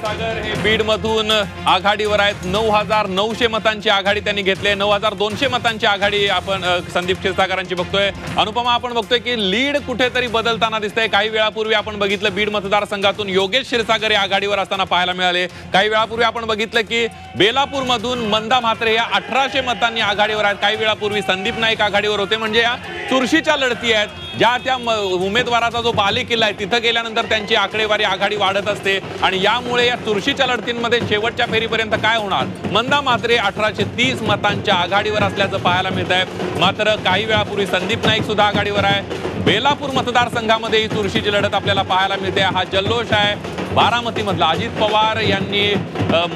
क्षीरसागर हे बीड मधून आघाडीवर आहेत. 9,900 मतांची आघाडी त्यांनी घेतली. 9,200 मतांची आघाडी आपण संदीप क्षीरसागरांची बघतोय. अनुपमा, आपण बघतोय की लीड कुठेतरी बदलताना दिसतंय. काही वेळापूर्वी आपण बघितलं बीड मतदारसंघातून योगेश क्षीरसागर हे आघाडीवर असताना पाहायला मिळाले. काही वेळापूर्वी आपण बघितलं की बेलापूर मधून मंदा म्हात्रे या 1800 मतांनी आघाडीवर आहेत. काही वेळापूर्वी संदीप नाईक आघाडीवर होते. म्हणजे या चुरशीच्या लढती आहेत. ज्या त्या उमेदवाराचा जो बालेकिल्ला आहे तिथं गेल्यानंतर त्यांची आकडेवारी आघाडी वाढत असते आणि यामुळे या चुरशीच्या लढतींमध्ये शेवटच्या फेरीपर्यंत काय होणार. मंदा म्हात्रे 1830 मतांच्या आघाडीवर असल्याचं पाहायला मिळत आहे. मात्र काही वेळापूर्वी संदीप नाईक सुद्धा आघाडीवर आहे. बेलापूर मतदारसंघामध्ये ही चुरशीची लढत आपल्याला पाहायला मिळते. हा जल्लोष आहे बारामती मधला. अजित पवार यांनी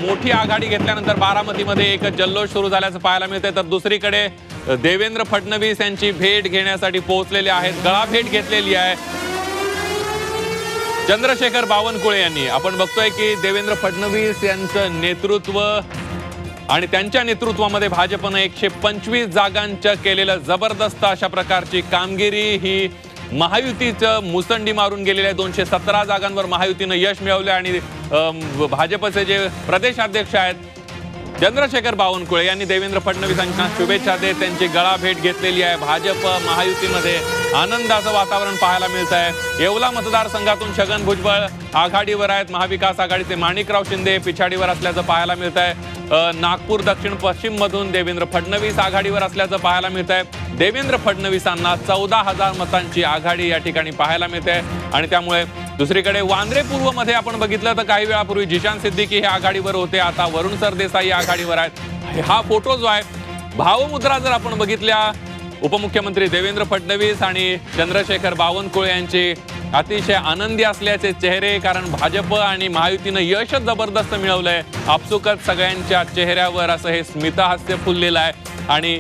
मोठी आघाडी घेतल्यानंतर बारामतीमध्ये एक जल्लोष सुरू झाल्याचं पाहायला मिळते. तर दुसरीकडे देवेंद्र फडणवीस यांची भेट घेण्यासाठी पोहोचलेले आहेत. गळा भेट घेतलेली आहे चंद्रशेखर बावनकुळे यांनी. आपण बघतोय की देवेंद्र फडणवीस यांचं नेतृत्व आणि त्यांच्या नेतृत्वामध्ये भाजपनं 125 जागांचं केलेलं जबरदस्त अशा प्रकारची कामगिरी ही महायुतीचं मुसंडी मारून गेलेल्या 217 जागांवर महायुतीनं यश मिळवलं आणि भाजपचे जे प्रदेशाध्यक्ष आहेत चंद्रशेखर बावनकुळे यांनी देवेंद्र फडणवीसांना शुभेच्छा देत त्यांची गळा भेट घेतलेली आहे. भाजप महायुतीमध्ये आनंदाचं वातावरण पाहायला मिळत आहे. येवला मतदारसंघातून छगन भुजबळ आघाडीवर आहेत. महाविकास आघाडीचे माणिकराव शिंदे पिछाडीवर असल्याचं पाहायला मिळत आहे. नागपूर दक्षिण पश्चिम मधून देवेंद्र फडणवीस आघाडीवर असल्याचं पाहायला मिळत आहे. देवेंद्र फडणवीसांना 14,000 मतांची आघाडी या ठिकाणी पाहायला मिळते आणि त्यामुळे दुसरीकडे वांद्रे पूर्व मध्ये आपण बघितलं तर काही वेळापूर्वी जिशान सिद्दीकी हे आघाडीवर होते. आता वरुण सरदेसाई आघाडीवर आहेत. हा फोटो जो आहे भावमुद्रा जर आपण बघितल्या उपमुख्यमंत्री देवेंद्र फडणवीस आणि चंद्रशेखर बावनकुळे यांचे अतिशय आनंदी असल्याचे चेहरे. कारण भाजप आणि महायुतीनं यशच जबरदस्त मिळवलंय. आपसुकच सगळ्यांच्या चेहऱ्यावर असं हे स्मितहास्य फुललेलं आहे आणि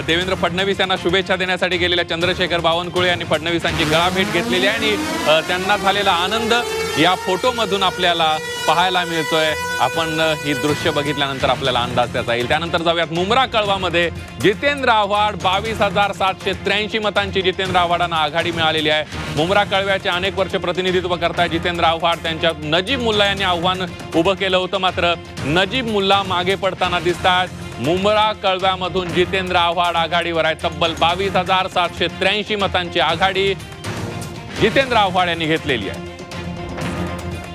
देवेंद्र फडणवीस यांना शुभेच्छा देण्यासाठी गेलेल्या चंद्रशेखर बावनकुळे यांनी फडणवीसांची गळा भेट घेतलेली आहे आणि त्यांना झालेला आनंद या फोटोमधून आपल्याला पाहायला मिळतोय. आपण ही दृश्य बघितल्यानंतर आपल्याला अंदाज त्याचा येईल. त्यानंतर जाऊयात मुंब्रा कळवामध्ये जितेंद्र आव्हाड 22,783 मतांची जितेंद्र आव्हाडांना आघाडी मिळालेली आहे. मुंब्रा कळव्याचे अनेक वर्ष प्रतिनिधित्व करताय जितेंद्र आव्हाड. त्यांच्या नजीब मुल्ला यांनी आव्हान उभं केलं होतं मात्र नजीब मुल्ला मागे पडताना दिसतात. मुंब्रा कळव्यामधून जितेंद्र आव्हाड आघाडीवर आहे. तब्बल 22,783 मतांची आघाडी जितेंद्र आव्हाड यांनी घेतलेली आहे.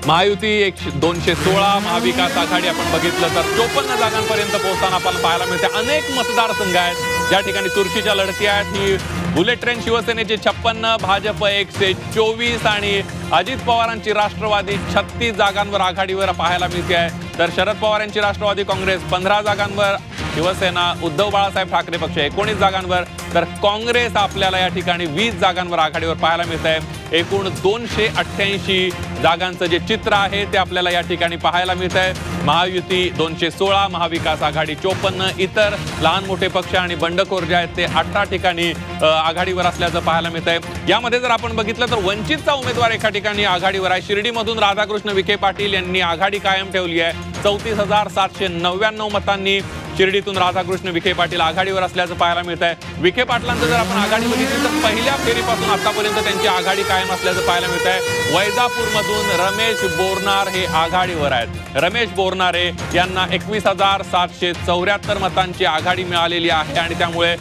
महायुती 216, महाविकास आघाडी आपण बघितलं तर 54 जागांपर्यंत पोहोचताना आपण पाहायला मिळते. अनेक मतदारसंघ आहेत ज्या ठिकाणी चुरशीच्या लढती आहेत. ही बुलेट ट्रेन शिवसेनेची 56, भाजप 124 आणि अजित पवारांची राष्ट्रवादी 36 जागांवर आघाडीवर पाहायला मिळते आहे. तर शरद पवारांची राष्ट्रवादी काँग्रेस 15 जागांवर, शिवसेना उद्धव बाळासाहेब ठाकरे पक्ष 19 जागांवर तर काँग्रेस आपल्याला या ठिकाणी 20 जागांवर आघाडीवर पाहायला मिळत आहे. एकूण 288 जागांचं जे चित्र आहे ते आपल्याला या ठिकाणी पाहायला मिळत आहे. महायुती 216, महाविकास आघाडी 54, इतर लहान मोठे पक्ष आणि बंडखोर जे आहेत ते 18 ठिकाणी आघाडीवर असल्याचं पाहायला मिळत आहे. यामध्ये जर आपण बघितलं तर वंचितचा उमेदवार एका ठिकाणी आघाडीवर आहे. शिर्डीमधून राधाकृष्ण विखे पाटील यांनी आघाडी कायम ठेवली आहे. 34,799 मतांनी शिर्डीतून राधाकृष्ण विखे पाटील आघाडीवर असल्याचं पाहायला मिळत आहे. विखे पाटलांचं जर आपण आघाडी बघितली तर पहिल्या फेरीपासून आतापर्यंत त्यांची आघाडी कायम असल्याचं पाहायला मिळत आहे. वैजापूरमधून रमेश बोरनार हे आघाडीवर आहेत. रमेश बोरनारे यांना 21,774 मतांची आघाडी मिळालेली आहे आणि त्यामुळे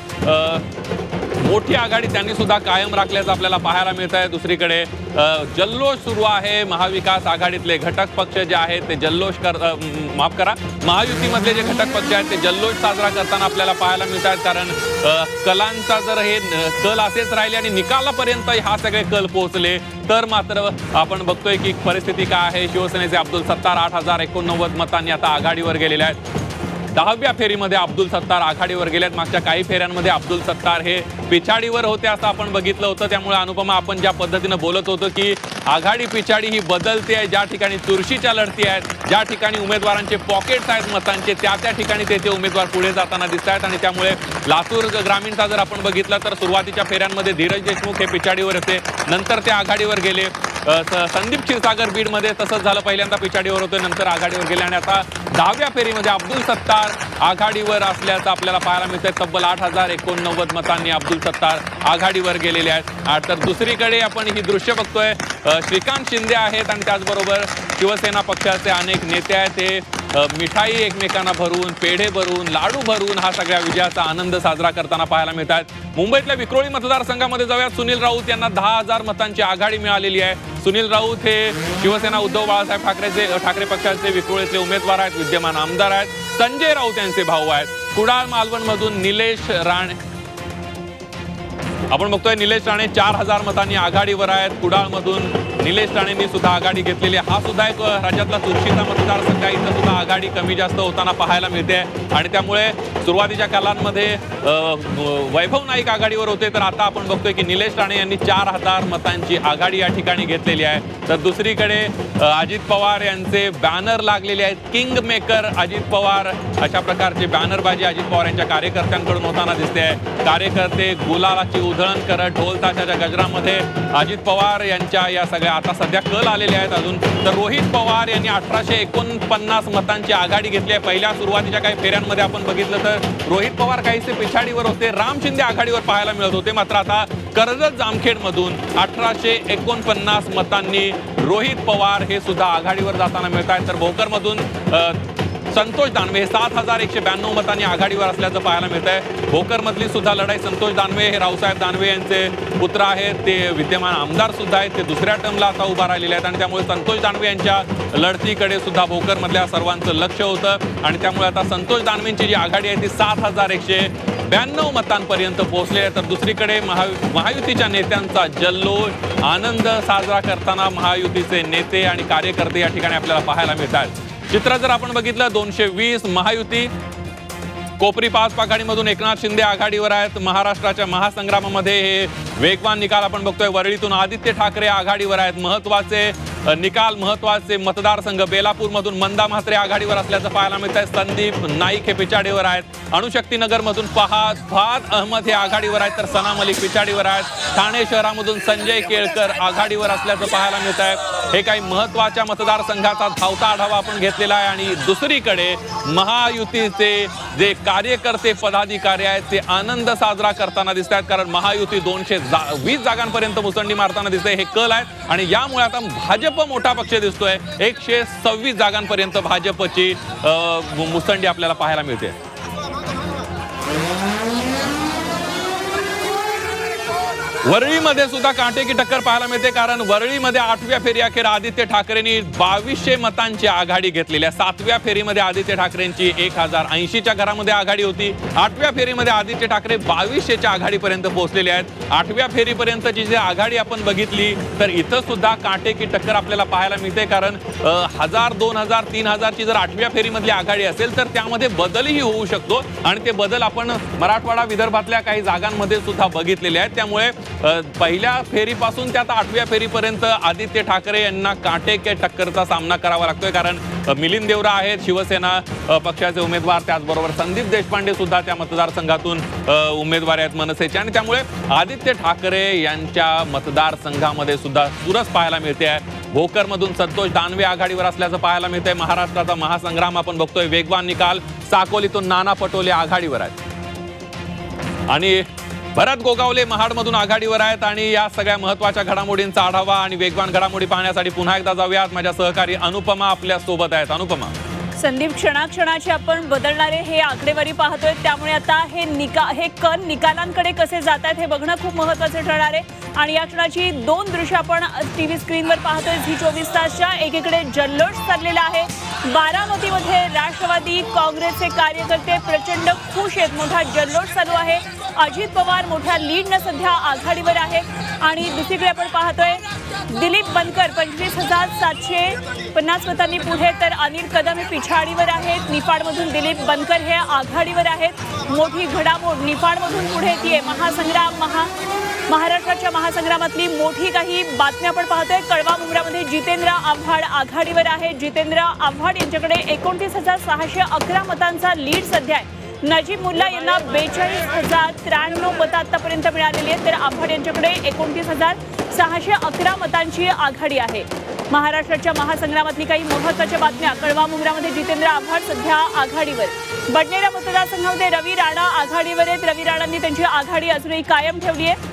मोठी आघाडी त्यांनी सुद्धा कायम राखल्याचं आपल्याला पाहायला मिळत आहे. दुसरीकडे जल्लोष सुरू आहे. महाविकास आघाडीतले घटक पक्ष जे आहेत ते जल्लोष महायुतीमधले जे घटक पक्ष आहेत ते जल्लोष साजरा करताना आपल्याला पाहायला मिळत आहेत. कारण कलांचा जर हे कल असेच राहिले आणि निकालापर्यंत हा सगळे कल पोहोचले तर मात्र आपण बघतोय की परिस्थिती काय आहे. शिवसेनेचे अब्दुल सत्तार 8,089 मतांनी आता आघाडीवर गेलेले आहेत. 10व्या फेरीमध्ये अब्दुल सत्तार आघाडीवर गेलेत. मागच्या काही फेऱ्यांमध्ये अब्दुल सत्तार हे पिछाडीवर होते असं आपण बघितलं होतं. त्यामुळे अनुपमा, आपण ज्या पद्धतीनं बोलत होतो की आघाडी पिछाडी ही बदलते आहे. ज्या ठिकाणी चुरशीच्या लढती आहेत, ज्या ठिकाणी उमेदवारांचे पॉकेट्स आहेत मतांचे, त्या ठिकाणी ते उमेदवार पुढे जाताना दिसत आहेत आणि त्यामुळे लातूर ग्रामीणचा जर आपण बघितला तर सुरुवातीच्या फेऱ्यांमध्ये धीरज देशमुख हे पिछाडीवर होते, नंतर ते आघाडीवर गेले. संदीप क्षीरसागर बीडमध्ये तसंच झालं. पहिल्यांदा पिछाडीवर होते, नंतर आघाडीवर गेले आणि आता 10व्या फेरीमध्ये अब्दुल सत्तार आघाडीवर असल्याचं आपल्याला पाहायला मिळतंय. तब्बल 8,089 मतांनी अब्दुल सत्तार आघाडीवर गेलेले आहेत. तर दुसरीकडे आपण ही दृश्य बघतोय, श्रीकांत शिंदे आहेत आणि त्याचबरोबर शिवसेना पक्षाचे अनेक नेते आहेत ते मिठाई एकमेकांना भरून, पेढे भरून, लाडू भरून हा सगळ्या विजयाचा आनंद साजरा करताना पाहायला मिळतात. मुंबईतल्या विक्रोळी मतदारसंघामध्ये जाऊयात. सुनील राऊत यांना 10,000 मतांची आघाडी मिळालेली आहे. सुनील राऊत हे शिवसेना उद्धव बाळासाहेब ठाकरे पक्षाचे विक्रोळीतले उमेदवार आहेत, विद्यमान आमदार आहेत. संजय राऊत यांचे भाऊ आहेत. कुडाळ मालवण मधून निलेश राणे आपण बघतोय, निलेश राणे 4,000 मतांनी आघाडीवर आहेत. कुडाळमधून निलेश राणेंनी सुद्धा आघाडी घेतलेली आहे. हा सुद्धा एक राज्यातला चुरशीचा मतदारसंघ आहे. इथं सुद्धा आघाडी कमी जास्त होताना पाहायला मिळते आणि त्यामुळे सुरुवातीच्या कालांमध्ये वैभव नाईक आघाडीवर होते, तर आता आपण बघतोय की निलेश राणे यांनी 4,000 मतांची आघाडी या ठिकाणी घेतलेली आहे. तर दुसरीकडे अजित पवार यांचे बॅनर लागलेले आहेत. किंग मेकर अजित पवार अशा प्रकारचे बॅनरबाजी अजित पवार यांच्या कार्यकर्त्यांकडून होताना दिसते आहे. कार्यकर्ते गुलालाची उधळण करत ढोल ताशाच्या गजरामध्ये अजित पवार यांच्या या सगळ्या आता सध्या कल आलेले आहेत अजून. तर रोहित पवार यांनी 1849 मतांची आघाडी घेतली आहे. पहिल्या सुरुवातीच्या काही फेऱ्यांमध्ये आपण बघितलं तर रोहित पवार काहीसे पिछाडीवर होते, राम शिंदे आघाडीवर पाहायला मिळत होते. मात्र आता कर्जत जामखेडमधून 1849 मतांनी रोहित पवार हे सुद्धा आघाडीवर जाताना मिळत आहेत. तर भोकरमधून संतोष दानवे हे 7,192 मतांनी आघाडीवर असल्याचं पाहायला मिळत आहे. भोकरमधली सुद्धा लढाई संतोष दानवे हे रावसाहेब दानवे यांचे पुत्र आहेत, ते विद्यमान आमदार सुद्धा आहेत, ते दुसऱ्या टर्मला आता उभा राहिलेले आहेत आणि त्यामुळे संतोष दानवे यांच्या लढतीकडे सुद्धा भोकरमधल्या सर्वांचं लक्ष होतं आणि त्यामुळे आता संतोष दानवेंची जी आघाडी आहे ती 7,192 मतांपर्यंत पोहोचली आहे. तर दुसरीकडे महायुतीच्या नेत्यांचा जल्लोष, आनंद साजरा करताना महायुतीचे नेते आणि कार्यकर्ते या ठिकाणी आपल्याला पाहायला मिळतात. चित्र जर आपण बघितलं 220 महायुती, कोपरी पाच पाखाडीमधून एकनाथ शिंदे आघाडीवर आहेत. महाराष्ट्राच्या महासंग्रामामध्ये हे वेगवान निकाल आपण बघतोय. वरळीतून आदित्य ठाकरे आघाडीवर आहेत. महत्वाचे निकाल, महत्वाचे मतदारसंघ. बेलापूरमधून मंदा म्हात्रे आघाडीवर असल्याचं पाहायला मिळत आहे. संदीप नाईक हे पिछाडीवर आहेत. अणुशक्तीनगरमधून फहाद अहमद हे आघाडीवर आहेत, तर सना मलिक पिछाडीवर आहेत. ठाणे शहरामधून संजय केळकर आघाडीवर असल्याचं पाहायला मिळत आहे. हे काही महत्वाच्या मतदारसंघाचा धावता आढावा आपण घेतलेला आहे. आणि दुसरीकडे महायुतीचे जे कार्यकर्ते पदाधिकारी आहेत ते आनंद साजरा करताना दिसत आहेत, कारण महायुती 220 जागांपर्यंत मुसंडी मारताना दिसते. हे कल आहेत आणि यामुळे आता भाजप मोठा पक्ष दिसतोय. 126 जागांपर्यंत भाजपची मुसंडी आपल्याला पाहायला मिळते. वरळीमध्ये सुद्धा कांटेकी टक्कर पाहायला मिळते, कारण वरळीमध्ये 8व्या फेरी अखेर आदित्य ठाकरेंनी 2200 मतांची आघाडी घेतलेली आहे. 7व्या फेरीमध्ये आदित्य ठाकरेंची 1080च्या घरामध्ये आघाडी होती. 8व्या फेरीमध्ये आदित्य ठाकरे 2200च्या आघाडीपर्यंत पोहोचलेले आहेत. 8व्या फेरीपर्यंतची जी आघाडी आपण बघितली तर इथं सुद्धा कांटेकी टक्कर आपल्याला पाहायला मिळते, कारण 1000, 2000, 3000 ची जर 8व्या फेरीमधली आघाडी असेल तर त्यामध्ये बदलही होऊ शकतो आणि ते बदल आपण मराठवाडा विदर्भातल्या काही जागांमध्ये सुद्धा बघितलेले आहेत. त्यामुळे पहिल्या फेरीपासून ते आता 8व्या फेरीपर्यंत आदित्य ठाकरे यांना कांटेकी टक्करचा सामना करावा लागतोय, कारण मिलिंद देवरा आहेत शिवसेना पक्षाचे उमेदवार, त्याचबरोबर संदीप देशपांडे सुद्धा त्या मतदारसंघातून उमेदवार आहेत मनसेचे, आणि त्यामुळे आदित्य ठाकरे यांच्या मतदारसंघामध्ये सुद्धा चुरस पाहायला मिळते आहे. भोकरमधून संतोष दानवे आघाडीवर असल्याचं पाहायला मिळतंय. महाराष्ट्राचा महासंग्राम आपण बघतोय, वेगवान निकाल. साकोलीतून नाना पटोले आघाडीवर आहेत आणि भरत गोगावले महाडमधून आघाडीवर आहेत. आणि या सगळ्या महत्वाच्या घडामोडींचा आढावा आणि वेगवान घडामोडी पाहण्यासाठी पुन्हा एकदा जाऊयात. माझ्या सहकारी अनुपमा आपल्या सोबत आहेत. अनुपमा. संदीप, क्षणाक्षणाची आपण बदलणारे हे आकडेवारी पाहतोय, त्यामुळे आता हे कण निकालांकडे कसे जात आहेत हे बघणं खूप महत्त्वाचं ठरणार आहे. आणि या क्षणाची 2 दृश्य आपण टीव्ही स्क्रीनवर पाहतोय. झी 24 तासच्या एकीकडे जल्लोष चाललेला आहे. बारामतीमध्ये राष्ट्रवादी काँग्रेसचे कार्यकर्ते प्रचंड खुश आहेत. मोठा जल्लोष चालू आहे. अजित पवार मोठ्या लीडनं सध्या आघाडीवर आहे. आणि दुसरीकडे आपण पाहतोय दिलीप बनकर 25,750 मतांनी पुढे, तर अनिल कदम हे पिछाडीवर आहेत. निफाडमधून दिलीप बनकर हे आघाडीवर आहेत. मोठी घडामोड निफाडमधून पुढे येते. महाराष्ट्राच्या महासंग्रामातली मोठी काही बातम्या आपण पाहतोय. कळवा मुंब्रामध्ये जितेंद्र आव्हाड आघाडीवर आहे. जितेंद्र आव्हाड यांच्याकडे 29,611 मतांचा लीड सध्या आहे. नजीब मुल्ला यांना 42,093 मतं आतापर्यंत मिळालेली आहेत, तर आव्हाड यांच्याकडे 29,611 मतांची आघाडी आहे. महाराष्ट्राच्या महासंग्रामातली काही महत्त्वाच्या बातम्या. कळवा मुंब्रामध्ये जितेंद्र आव्हाड सध्या आघाडीवर. बडनेरा मतदारसंघामध्ये रवी राणा आघाडीवर आहेत. रवी राणांनी त्यांची आघाडी अजूनही कायम ठेवली आहे.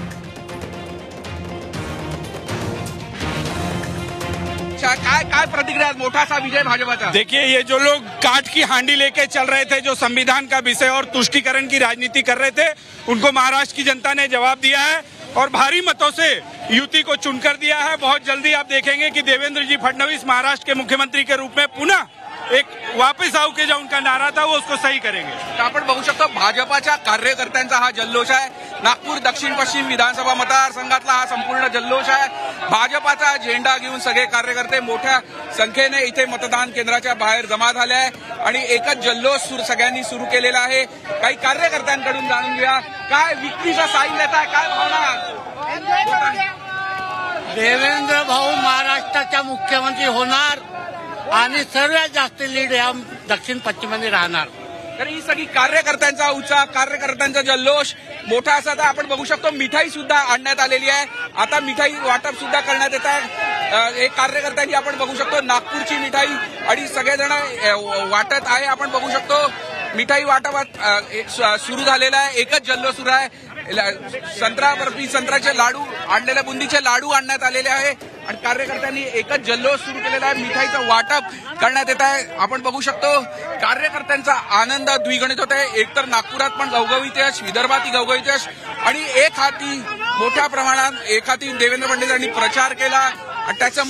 इच्छा काय काय प्रतिक्रिया मोठासा विजय भाजपाचा? देखिए, ये जो लोग काट की हांडी लेके चल रहे थे, जो संविधान का विषय और तुष्टीकरण की राजनीति कर रहे थे, उनको महाराष्ट्र की जनता ने जवाब दिया है और भारी मतों से युति को चुनकर दिया है। बहुत जल्दी आप देखेंगे कि देवेंद्र जी फडणवीस महाराष्ट्र के मुख्यमंत्री के रूप में पुनः एक वापस आओ के जो उनका नारा था वो उसको सही करेंगे। तर आपण बघू शकतो भाजपाच्या कार्यकर्त्यांचा हा जल्लोष आहे। नागपूर दक्षिण पश्चिम विधानसभा मतदारसंघातला हा संपूर्ण जल्लोष आहे। भाजपाचा झेंडा घेऊन सगळे कार्यकर्ते मोठ्या संख्येने इथे मतदान केंद्राच्या बाहेर जमा झाले आहे आणि एकच जल्लोष सगळ्यांनी सुरू केलेला आहे। काही कार्यकर्त्यांकडून जाणून घेऊया काय विक्रीचा साईन देताय, काय भावना? देवेंद्र भाऊ महाराष्ट्राचा मुख्यमंत्री होणार आणि सर्वात जास्त लीड या दक्षिण पश्चिमेने राहणार। तर ही सगळी कार्यकर्त्यांचा उत्साह, कार्यकर्त्यांचा जल्लोष मोठा असा तर आपण बघू शकतो। मिठाई सुद्धा आणण्यात आलेली आहे। आता मिठाई वाटप सुद्धा करण्यात येत आहे। एक कार्यकर्त्यांनी आपण बघू शकतो नागपूरची मिठाई आणि सगळेजण वाटत आहे। आपण बघू शकतो मिठाई वाटपात सुरू झालेला आहे। एकच जल्लोष सुरू आहे। संत्रा बर्फी, संत्र्याचे लाडू, आणलेल्या बुंदीचे लाडू आणण्यात आलेले आहे आणि कार्यकर्त्यांनी एकच जल्लोष सुरू केलेला आहे। मिठाईचं वाटप करण्यात येत आहे। आपण बघू शकतो कार्यकर्त्यांचा आनंद द्विगुणित होत आहे। एकतर नागपुरात पण घवघवीत यश, विदर्भातही घवघवीत यश आणि एक हाती मोठ्या प्रमाणात एक हाती देवेंद्र फडणवीस यांनी प्रचार केला आणि त्याचं